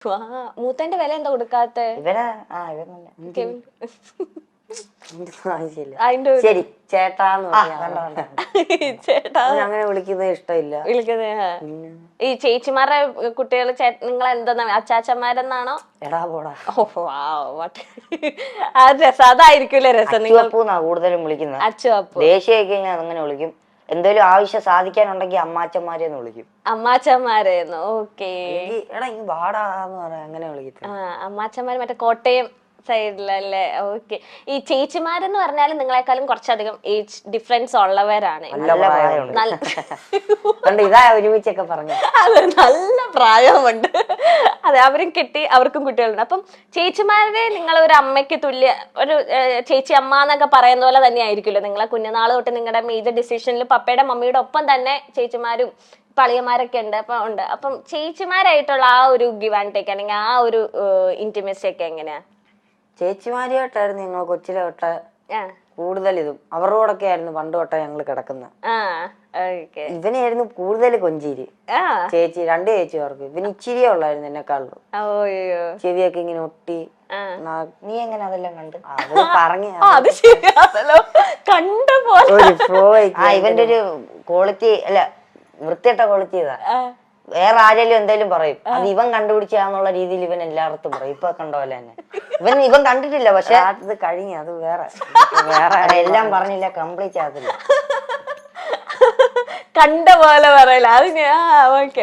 മൂത്തന്റെ വില എന്താ കൊടുക്കാത്ത? ശരി ചേട്ടാന്ന് ചേട്ടാ അങ്ങനെ വിളിക്കുന്നത് ഇഷ്ടമില്ല. ഈ ചേച്ചിമാരുടെ കുട്ടികൾ നിങ്ങൾ എന്താ അച്ചാച്ചന്മാരെന്നാണോ? എടാ പോടാ. രസം അതായിരിക്കൂലേ രസം. നിങ്ങൾ കൂടുതലും വിളിക്കുന്നത് അച്ചു അപ്പു. ദേശീയൊക്കെ ഞാൻ അങ്ങനെ വിളിക്കും. എന്തെങ്കിലും ആവശ്യം സാധിക്കാനുണ്ടെങ്കിൽ അമ്മാച്ചന്മാരെന്ന് വിളിക്കും. അമ്മാച്ചന്മാരെന്ന്. ഓക്കേ. എടാ ഈ വാടാന്ന് പറയാ അങ്ങനെ വിളിക്കും. അമ്മാച്ചന്മാര് മറ്റേ കോട്ടയം സൈഡിലല്ലേ? ഓക്കെ. ഈ ചേച്ചിമാരെന്ന് പറഞ്ഞാലും നിങ്ങളെക്കാളും കുറച്ചധികം ഏജ് ഡിഫറൻസ് ഉള്ളവരാണ്. ഇതാ ഒരുമിച്ചൊക്കെ പറഞ്ഞു. അതെ, നല്ല പ്രായമുണ്ട്. അതെ, അവരും കിട്ടി, അവർക്കും കുട്ടികളുണ്ട്. അപ്പം ചേച്ചിമാരെ നിങ്ങൾ ഒരു അമ്മയ്ക്ക് തുല്യ ഒരു ചേച്ചി അമ്മ എന്നൊക്കെ പറയുന്ന പോലെ തന്നെ ആയിരിക്കുമല്ലോ നിങ്ങളെ കുഞ്ഞുനാൾ തൊട്ട് നിങ്ങളുടെ മേജർ ഡിസിഷനിൽ പപ്പയുടെ മമ്മിയുടെ ഒപ്പം തന്നെ ചേച്ചിമാരും പളിയന്മാരൊക്കെ ഉണ്ട്. അപ്പം ചേച്ചിമാരായിട്ടുള്ള ആ ഒരു ഗിവ് ആൻഡ് ടേക്ക് അല്ലെങ്കിൽ ആ ഒരു ഇന്റിമസി ഒക്കെ എങ്ങനെയാ? ചേച്ചിമാരിയായിട്ടായിരുന്നു ഞങ്ങൾ കൊച്ചിലെ തൊട്ട് കൂടുതൽ ഇതും അവരോടൊക്കെ ആയിരുന്നു പണ്ട് തൊട്ടേ ഞങ്ങൾ കിടക്കുന്നത്. ഇവനായിരുന്നു കൂടുതൽ കൊഞ്ചിരി. ചേച്ചി രണ്ട് ചേച്ചിമാർക്ക് ഇവന് ഇച്ചിരിയേ ഉള്ളായിരുന്നു എന്നെക്കാളും. ചെവിയൊക്കെ ഇങ്ങനെ ഒട്ടി. നീ എങ്ങനെ അതെല്ലാം കണ്ട് പറഞ്ഞു ഇവന്റെ ഒരു ക്വാളിറ്റി അല്ല വൃത്തിയിട്ട ക്വാളിറ്റി ഇതാ. വേറെ ആരെങ്കിലും എന്തെങ്കിലും പറയും, അത് ഇവൻ കണ്ടുപിടിച്ചാന്നുള്ള രീതിയിൽ ഇവൻ എല്ലായിടത്തും പറയും. ഇപ്പൊ കണ്ട പോലെ തന്നെ ഇവൻ കണ്ടിട്ടില്ല, പക്ഷെ അത് കഴിഞ്ഞു. അത് വേറെ എല്ലാം പറഞ്ഞില്ല, കംപ്ലീറ്റ് ആകത്തില്ല. കണ്ട പോലെ പറയല. അത്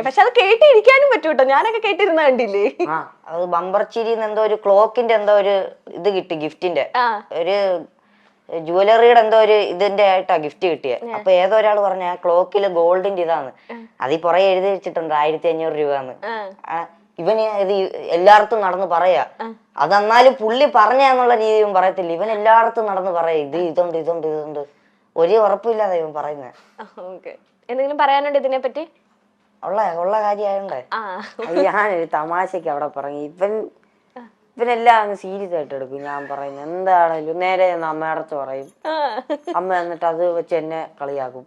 പക്ഷെ അത് കേട്ടിരിക്കാനും പറ്റൂട്ടോ. ഞാനൊക്കെ കേട്ടിരുന്ന കണ്ടില്ലേ? അത് ബമ്പർ ചിരിന്ന് എന്തോ ഒരു ക്ലോക്കിന്റെ എന്തോ ഒരു ഇത് കിട്ടി, ഗിഫ്റ്റിന്റെ ഒരു ജുവലറിയുടെ എന്തോ ഒരു ഇതിന്റെ ആയിട്ടാ ഗിഫ്റ്റ് കിട്ടിയത്. അപ്പൊ ഏതോ ഒരാൾ പറഞ്ഞ ആ ക്ലോക്കില് ഗോൾഡിന്റെ ഇതാണ്, അതിൽ പുറകെ എഴുതി വെച്ചിട്ടുണ്ട് 1500 രൂപന്ന്. ഇവന് ഇത് എല്ലായിടത്തും നടന്ന് പറയാ. അതെന്നാലും പുള്ളി പറഞ്ഞെന്നുള്ള രീതിയും പറയത്തില്ല, ഇവൻ എല്ലായിടത്തും നടന്ന് പറയാ ഇത് ഇതുണ്ട് ഇതുണ്ട് ഇതുണ്ട്. ഒരു ഉറപ്പില്ലാതെ ഇവൻ പറയുന്നത്. എന്തെങ്കിലും പറയാനുണ്ട് ഇതിനെ പറ്റി? ഉള്ള കാര്യമായോണ്ടേ ഞാനൊരു തമാശക്ക് അവിടെ പറഞ്ഞു. ഇവനെല്ലാം അങ്ങ് സീരിയസ് ആയിട്ട് എടുക്കും. ഞാൻ പറയുന്നത് എന്താണേലും നേരെ അമ്മയടത്ത് പറയും. അമ്മ എന്നിട്ട് അത് വെച്ച് എന്നെ കളിയാക്കും.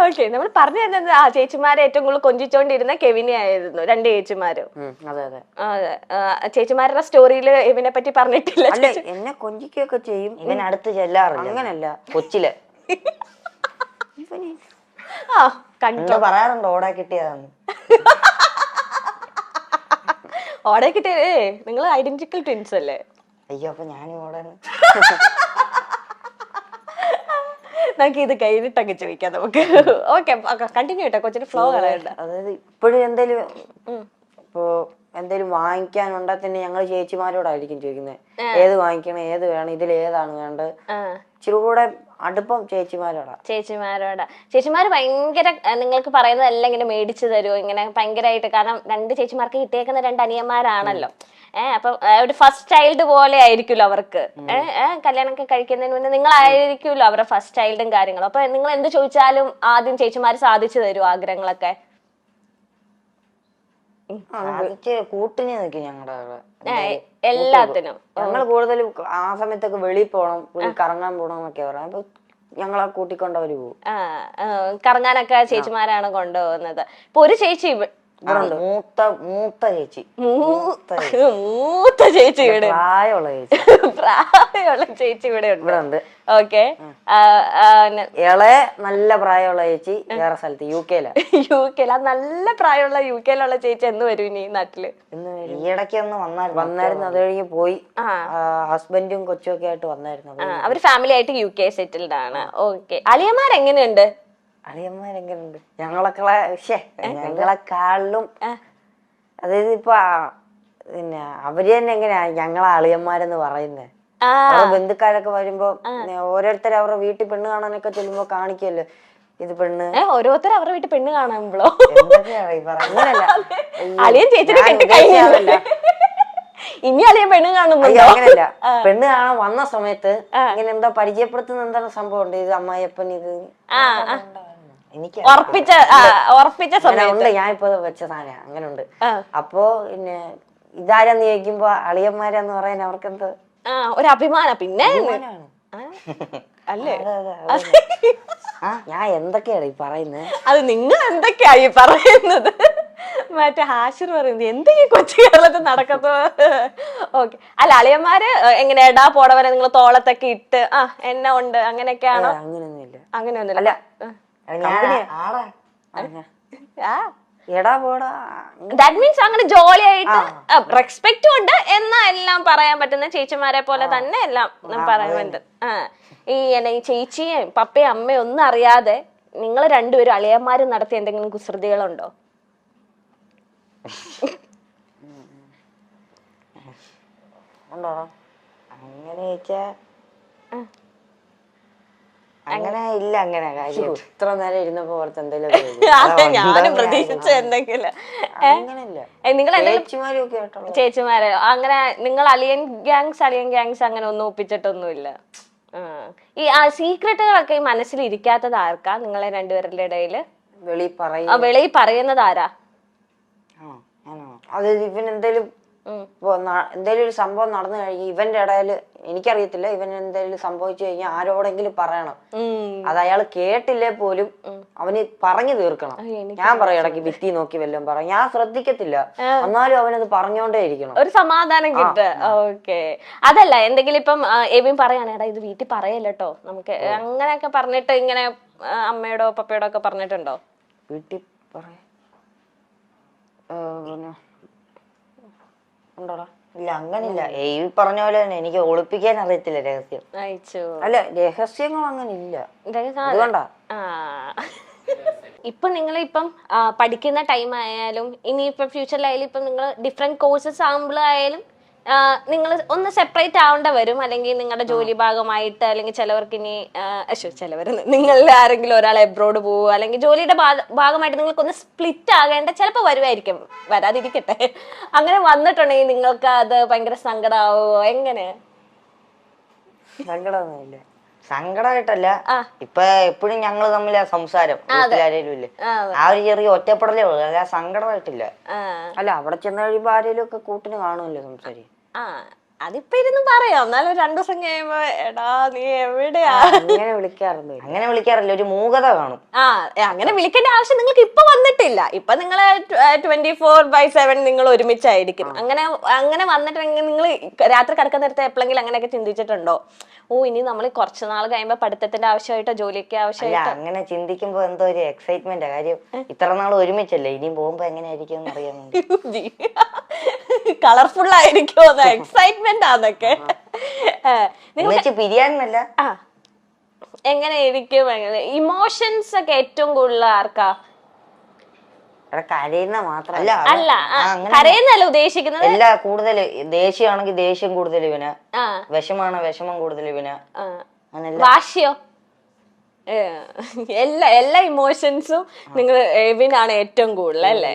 ഓക്കെ, നമ്മൾ പറഞ്ഞു തന്നത് ആ ചേച്ചിമാരെ ഏറ്റവും കൂടുതൽ കൊഞ്ചിച്ചോണ്ടിരുന്ന കെവിനെ ആയിരുന്നു. രണ്ട് ചേച്ചിമാരും. അതെ അതെ അതെ. ചേച്ചിമാരുടെ സ്റ്റോറിയില് ഇവനെ പറ്റി പറഞ്ഞിട്ടില്ല. എന്നെ കൊഞ്ചിക്കൊക്കെ ചെയ്യും. ഇവൻ അടുത്ത് ചെല്ലാറില്ല. അങ്ങനല്ല, കൊച്ചിലെ പറയാറുണ്ട് ഓടെ കിട്ടിയതാണ്. ഓടെ കിട്ടിയേ നിങ്ങൾ ഐഡന്റിക്കൽ ട്വിൻസ് അല്ലേ? അയ്യോ, അപ്പൊ ഞാനും ഓടെ. നമുക്ക് ഇത് കഴിഞ്ഞിട്ടൊക്കെ ചോദിക്കാം നമുക്ക്. ഓക്കെ, കണ്ടിന്യൂ ചെയ്യട്ടെ, കൊച്ചിന് ഫ്ലോ കളയണ്ട. അതായത് ഇപ്പോഴും എന്തേലും വാങ്ങിക്കാനുണ്ടാ തന്നെ ഞങ്ങൾ ചേച്ചിമാരോടായിരിക്കും ചോദിക്കുന്നത്, ഏത് വാങ്ങിക്കണം, ഏത് വേണം, ഇതിൽ ഏതാണ് വേണ്ടത്. ഇച്ചിരി കൂടെ അടുപ്പം ചേച്ചിമാരോടാ. ചേച്ചിമാര് ഭയങ്കര നിങ്ങൾക്ക് പറയുന്നതെല്ലാം ഇങ്ങനെ മേടിച്ചു തരുമോ ഇങ്ങനെ ഭയങ്കരമായിട്ട്? കാരണം രണ്ട് ചേച്ചിമാർക്ക് കിട്ടിയേക്കുന്ന രണ്ട് അനിയന്മാരാണല്ലോ. അപ്പൊ ഒരു ഫസ്റ്റ് ചൈൽഡ് പോലെ ആയിരിക്കുമല്ലോ അവർക്ക്. കല്യാണമൊക്കെ കഴിക്കുന്നതിന് മുന്നേ നിങ്ങളായിരിക്കുമല്ലോ അവരുടെ ഫസ്റ്റ് ചൈൽഡും കാര്യങ്ങളും. അപ്പൊ നിങ്ങൾ എന്ത് ചോദിച്ചാലും ആദ്യം ചേച്ചിമാര് സാധിച്ചു തരുമോ ആഗ്രഹങ്ങളൊക്കെ? കൂട്ടിന് നിൽക്കും ഞങ്ങളുടെ എല്ലാത്തിനും. ഞങ്ങൾ കൂടുതലും ആ സമയത്തൊക്കെ വെളിയിൽ പോണം, കറങ്ങാൻ പോണം എന്നൊക്കെ പറയാം. അപ്പൊ ഞങ്ങളെ കൂട്ടിക്കൊണ്ടവര് പോകും. കറങ്ങാനൊക്കെ ചേച്ചിമാരാണ് കൊണ്ടുപോകുന്നത്. ഇപ്പൊ ഒരു ചേച്ചി മൂത്ത ചേച്ചി ഇവിടെ പ്രായമുള്ള ചേച്ചി ഇവിടെ ഉണ്ട്. ഓക്കെ. ഇളയ നല്ല പ്രായമുള്ള ചേച്ചി വേറെ സ്ഥലത്ത് യു കെയില. നല്ല പ്രായമുള്ള യു കെയിലുള്ള ചേച്ചി എന്ന് വരും ഇനി നാട്ടില്? ഈയിടയ്ക്ക് ഒന്ന് വന്നായിരുന്നു. അത് കഴിഞ്ഞ് പോയി. ഹസ്ബൻഡും കൊച്ചും ഒക്കെ ആയിട്ട് വന്നായിരുന്നു. അവര് ഫാമിലി ആയിട്ട് യു കെ സെറ്റിൽഡ് ആണ്. ഓക്കെ. അളിയന്മാരെങ്ങനെയുണ്ട്? അളിയന്മാരെങ്ങനെയുണ്ട്? ഞങ്ങളെക്കാളിലും അതായത് ഇപ്പൊ പിന്നെ അവര് തന്നെ എങ്ങനെയാ ഞങ്ങളെ അളിയന്മാരെന്ന് പറയുന്നത്? ബന്ധുക്കാരൊക്കെ വരുമ്പോ ഓരോരുത്തർ അവരുടെ വീട്ടിൽ പെണ്ണ് കാണാനൊക്കെ ചെല്ലുമ്പോ കാണിക്കല്ലോ, ഇത് പെണ്ണ്. ഓരോരുത്തർ അവരുടെ വീട്ടിൽ പെണ്ണ് കാണുമ്പോഴോ അങ്ങനല്ല, ഇനി അളിയൻ പെണ്ണ് കാണുമ്പോ അങ്ങനല്ല, പെണ്ണ് കാണാൻ വന്ന സമയത്ത് ഇങ്ങനെ എന്താ പരിചയപ്പെടുത്തുന്ന എന്താണ് സംഭവം ഉണ്ട്, ഇത് അമ്മായിയപ്പൻ, ഇത് എനിക്ക് ഉറപ്പിച്ച സമയമുണ്ട്. ഞാൻ ഇപ്പൊ വെച്ച സാധനം അങ്ങനെ ഉണ്ട്. അപ്പൊ പിന്നെ ഇതാരെന്ന് ചോദിക്കുമ്പോ അളിയന്മാരെന്ന് പറയാൻ അവർക്കെന്തോ ഒരു അഭിമാനം. പിന്നെ അല്ലേ? ആ ഞാൻ എന്തൊക്കെയാണ് ഈ പറയുന്നത്? അത് നിങ്ങൾ എന്തൊക്കെയായി പറയുന്നത്? മറ്റേ ഹാഷിർ പറയുന്നത് എന്തൊക്കെ കൊച്ചു കേരളത്തിൽ നടക്കത്തോ. ഓക്കെ. അല്ല അളിയന്മാര് എങ്ങനെ എടാ പോടവരെ നിങ്ങൾ തോളത്തൊക്കെ ഇട്ട് എന്നെ ഉണ്ട് അങ്ങനെയൊക്കെയാണോ? അങ്ങനെയൊന്നുമില്ല. അങ്ങനെയൊന്നുമില്ല. എടാ പോടാ ദാറ്റ് മീൻസ് അങ്ങനെ ജോളി ആയിട്ട് റെസ്പെക്റ്റും ഉണ്ട് എന്നാ എല്ലാം പറയാൻ പറ്റുന്ന ചേച്ചിമാരെ പോലെ തന്നെ എല്ലാം പറയുന്നുണ്ട്. ഈ ചേച്ചിയും പപ്പയും അമ്മയും ഒന്നും അറിയാതെ നിങ്ങൾ രണ്ടുപേരും അളിയന്മാരും നടത്തിയ എന്തെങ്കിലും കുസൃതികളുണ്ടോ? ഉണ്ടോ? അങ്ങനെ ചോദിച്ചാ അങ്ങനെ ഇല്ല. അങ്ങനെ കാര്യം ഇത്ര നേരം ഇരുന്നപ്പോ ഓർത്ത് എന്തെങ്കിലും ഞാനും പ്രതീക്ഷിച്ച എന്തെങ്കിലും. ചേച്ചിമാരെ അങ്ങനെ നിങ്ങൾ അളിയൻ ഗ്യാങ്സ് അങ്ങനെ ഒന്നും ഒപ്പിച്ചിട്ടൊന്നുമില്ല. ഈ സീക്രട്ടുകളൊക്കെ ഈ മനസ്സിൽ ഇരിക്കാത്തത് ആർക്കാ നിങ്ങളെ രണ്ടുപേരുടെ ഇടയില്? വെളിയിൽ പറയുന്നത് ആരാ? അത് ഇവൻ എന്തേലും എന്തേലും ഒരു സംഭവം നടന്നു കഴിഞ്ഞ് ഇവന്റെ ഇടയിൽ എനിക്കറിയത്തില്ല, ഇവൻ എന്തേലും സംഭവിച്ചു കഴിഞ്ഞാൽ ആരോടെങ്കിലും പറയണം. അത് അയാൾ കേട്ടില്ലേ പോലും അവന് പറഞ്ഞു തീർക്കണം. ഞാൻ പറയും ഇടയ്ക്ക് ഭിത്തി നോക്കി വല്ലതും പറയും, ഞാൻ ശ്രദ്ധിക്കത്തില്ല, എന്നാലും അവനത് പറഞ്ഞോണ്ടേ ഇരിക്കണം, ഒരു സമാധാനം കിട്ടുക. ഓക്കെ. അതല്ല എന്തെങ്കിലും ഇപ്പം എവിൻ പറയാണ് എടാ ഇത് വീട്ടിൽ പറയല്ലോ നമുക്ക് അങ്ങനെയൊക്കെ പറഞ്ഞിട്ട് ഇങ്ങനെ അമ്മയോടോ പപ്പയോടോ ഒക്കെ പറഞ്ഞിട്ടുണ്ടോ? വീട്ടിൽ പറയാ ഉണ്ടോടാ? ഇല്ല അങ്ങനില്ല. ഈ പറഞ്ഞ പോലെ തന്നെ എനിക്ക് ഒളിപ്പിക്കാൻ അറിയത്തില്ല രഹസ്യം. അല്ല രഹസ്യങ്ങൾ അങ്ങനെ ഇല്ല. അതുകൊണ്ടാ ഇപ്പൊ നിങ്ങളിപ്പം പഠിക്കുന്ന ടൈം ആയാലും ഇനിയിപ്പൊ ഫ്യൂച്ചറിലായാലും ഇപ്പം നിങ്ങൾ ഡിഫറെന്റ് കോഴ്സസ് ആകുമ്പോഴായാലും നിങ്ങൾ ഒന്ന് സെപ്പറേറ്റ് ആവേണ്ട വരും. അല്ലെങ്കിൽ നിങ്ങളുടെ ജോലി ഭാഗമായിട്ട് അല്ലെങ്കിൽ ചിലവർക്ക് ഇനി നിങ്ങളിൽ ആരെങ്കിലും ഒരാൾ എബ്രോഡ് പോവുക അല്ലെങ്കിൽ ജോലിയുടെ ഭാഗമായിട്ട് നിങ്ങൾക്കൊന്ന് സ്പ്ലിറ്റ് ആകേണ്ട ചിലപ്പോൾ വരുമായിരിക്കും, വരാതിരിക്കട്ടെ. അങ്ങനെ വന്നിട്ടുണ്ടെങ്കിൽ നിങ്ങൾക്ക് അത് ഭയങ്കര സങ്കടമാവോ? എങ്ങനെ? സങ്കടമൊന്നുമില്ല. സങ്കടമായിട്ടല്ല, ഇപ്പൊ എപ്പോഴും ഞങ്ങള് തമ്മിലാ സംസാരം, ആരേലും ഇല്ലേ, ആ ഒരു ചെറിയ ഒറ്റപ്പെടലേ ഉള്ളു, അല്ല സങ്കടമായിട്ടില്ല. അല്ല അവിടെ ചെന്ന് കഴിയുമ്പോ ആരേലും ഒക്കെ കൂട്ടിന് കാണുമല്ലോ സംസാരിക്കും. അതിപ്പോ ഇരുന്ന് പറയാം, എന്നാലും 2 ദിവസം കഴിയുമ്പോ എടാ നീ എവിടെയാ അങ്ങനെ വിളിക്കാറില്ല, ഒരു മൂകത കാണും. അങ്ങനെ വിളിക്കേണ്ട ആവശ്യം നിങ്ങൾക്ക് ഇപ്പൊ വന്നിട്ടില്ല. ഇപ്പൊ നിങ്ങള് 24/7 നിങ്ങൾ ഒരുമിച്ചായിരിക്കും. അങ്ങനെ വന്നിട്ടുണ്ടെങ്കിൽ നിങ്ങൾ രാത്രി കിടക്കുന്ന നേരത്തെ എപ്പോഴെങ്കിലും അങ്ങനെയൊക്കെ ചിന്തിച്ചിട്ടുണ്ടോ? ഇനി നമ്മൾ കുറച്ച് നാൾ കഴിയുമ്പോ പഠിത്തത്തിന്റെ ആവശ്യമായിട്ടോ ജോലിയൊക്കെ ആവശ്യമായിട്ടോ? അങ്ങനെ ചിന്തിക്കുമ്പോ എന്തോ ഒരു എക്സൈറ്റ്മെന്റ് കാര്യം, ഇത്ര നാൾ ഒരുമിച്ചല്ലേ, ഇനിയും പോകുമ്പോ എങ്ങനെയായിരിക്കും എന്ന് അറിയാൻ വേണ്ടി. കളർഫുൾ ആയിരിക്കും, എക്സൈറ്റ്മെന്റ് ആന്നൊക്കെ. പിരിയാനല്ല, എങ്ങനെയായിരിക്കും? ഇമോഷൻസ് ഒക്കെ ഏറ്റവും കൂടുതൽ ആർക്കാ? കരയുന്ന മാത്രല്ല, അല്ല കരയുന്നല്ല ഉദ്ദേശിക്കുന്നത്. എല്ലാ കൂടുതൽ ദേഷ്യമാണെങ്കിൽ ദേഷ്യം കൂടുതൽ ഇവന്, വിഷമാണ് വിഷമം കൂടുതൽ ഇവന്, വാശിയോ? എല്ലാ ഇമോഷൻസും നിങ്ങൾ എവിനാണ് ഏറ്റവും കൂടുതൽ അല്ലേ?